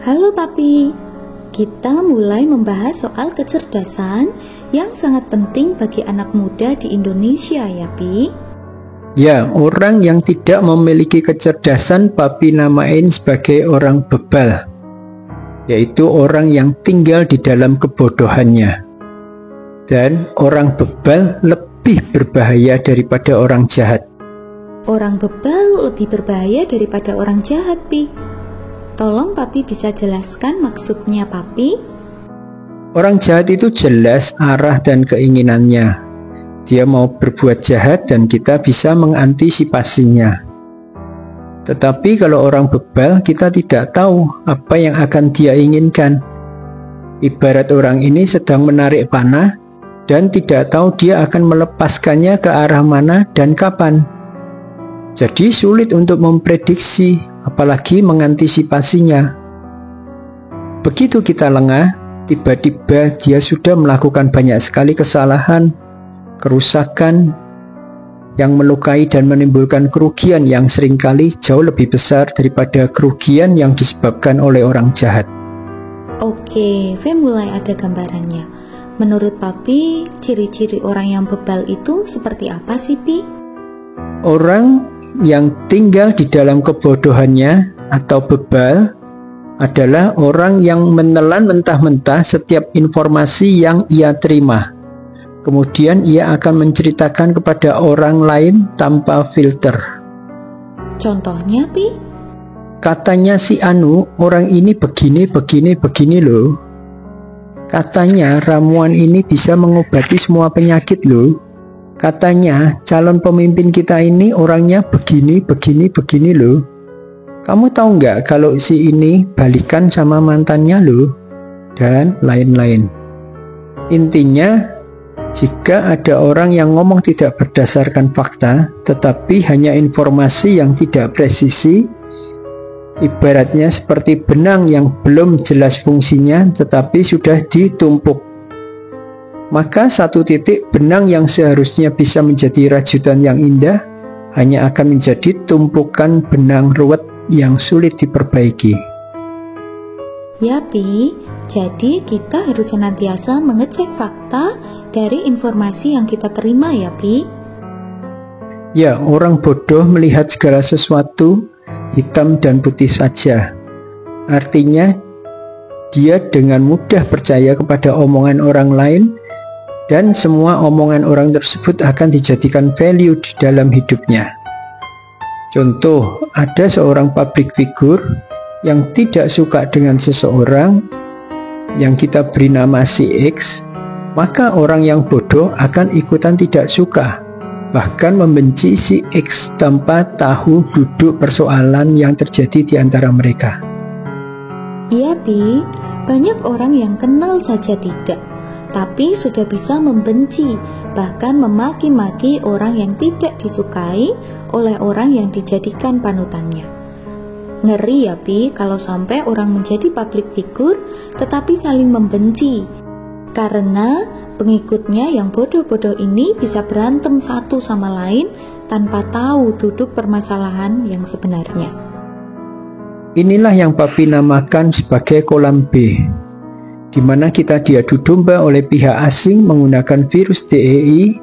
Halo Papi, kita mulai membahas soal kecerdasan yang sangat penting bagi anak muda di Indonesia ya Pi. Ya, orang yang tidak memiliki kecerdasan Papi namain sebagai orang bebal, yaitu orang yang tinggal di dalam kebodohannya. Dan orang bebal lebih berbahaya daripada orang jahat. Orang bebal lebih berbahaya daripada orang jahat, Pi. Tolong Papi bisa jelaskan maksudnya Papi? Orang jahat itu jelas arah dan keinginannya. Dia mau berbuat jahat dan kita bisa mengantisipasinya. Tetapi kalau orang bebal, kita tidak tahu apa yang akan dia inginkan. Ibarat orang ini sedang menarik panah dan tidak tahu dia akan melepaskannya ke arah mana dan kapan. Jadi sulit untuk memprediksi, apalagi mengantisipasinya. Begitu kita lengah, tiba-tiba dia sudah melakukan banyak sekali kesalahan, kerusakan, yang melukai dan menimbulkan kerugian yang seringkali jauh lebih besar daripada kerugian yang disebabkan oleh orang jahat. Oke, Fe mulai ada gambarannya. Menurut Papi, ciri-ciri orang yang bebal itu seperti apa sih, Pi? Orang yang tinggal di dalam kebodohannya atau bebal adalah orang yang menelan mentah-mentah setiap informasi yang ia terima. Kemudian ia akan menceritakan kepada orang lain tanpa filter. Contohnya, Pi? Katanya si Anu, orang ini begini loh. Katanya ramuan ini bisa mengobati semua penyakit loh. Katanya calon pemimpin kita ini orangnya begini loh. Kamu tahu nggak kalau si ini balikan sama mantannya loh? Dan lain-lain. Intinya, jika ada orang yang ngomong tidak berdasarkan fakta, tetapi hanya informasi yang tidak presisi, ibaratnya seperti benang yang belum jelas fungsinya tetapi sudah ditumpuk. Maka satu titik benang yang seharusnya bisa menjadi rajutan yang indah hanya akan menjadi tumpukan benang ruwet yang sulit diperbaiki. Ya Pi, jadi kita harus senantiasa mengecek fakta dari informasi yang kita terima ya Pi. Ya, orang bodoh melihat segala sesuatu hitam dan putih saja. Artinya dia dengan mudah percaya kepada omongan orang lain, dan semua omongan orang tersebut akan dijadikan value di dalam hidupnya. Contoh, ada seorang public figure yang tidak suka dengan seseorang yang kita beri nama si X, maka orang yang bodoh akan ikutan tidak suka, bahkan membenci si X tanpa tahu duduk persoalan yang terjadi di antara mereka. Iya Pi, banyak orang yang kenal saja tidak, tapi sudah bisa membenci, bahkan memaki-maki orang yang tidak disukai oleh orang yang dijadikan panutannya. Ngeri ya Pi kalau sampai orang menjadi public figure tetapi saling membenci, karena pengikutnya yang bodoh-bodoh ini bisa berantem satu sama lain tanpa tahu duduk permasalahan yang sebenarnya. Inilah yang Papi namakan sebagai kolam B, di mana kita diadu domba oleh pihak asing menggunakan virus DEI,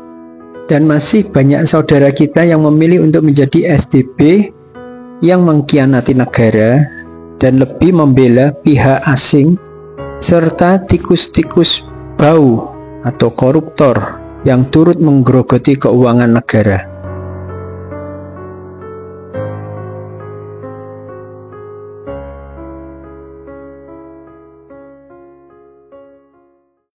dan masih banyak saudara kita yang memilih untuk menjadi SDP yang mengkhianati negara dan lebih membela pihak asing, serta tikus-tikus bau atau koruptor yang turut menggerogoti keuangan negara.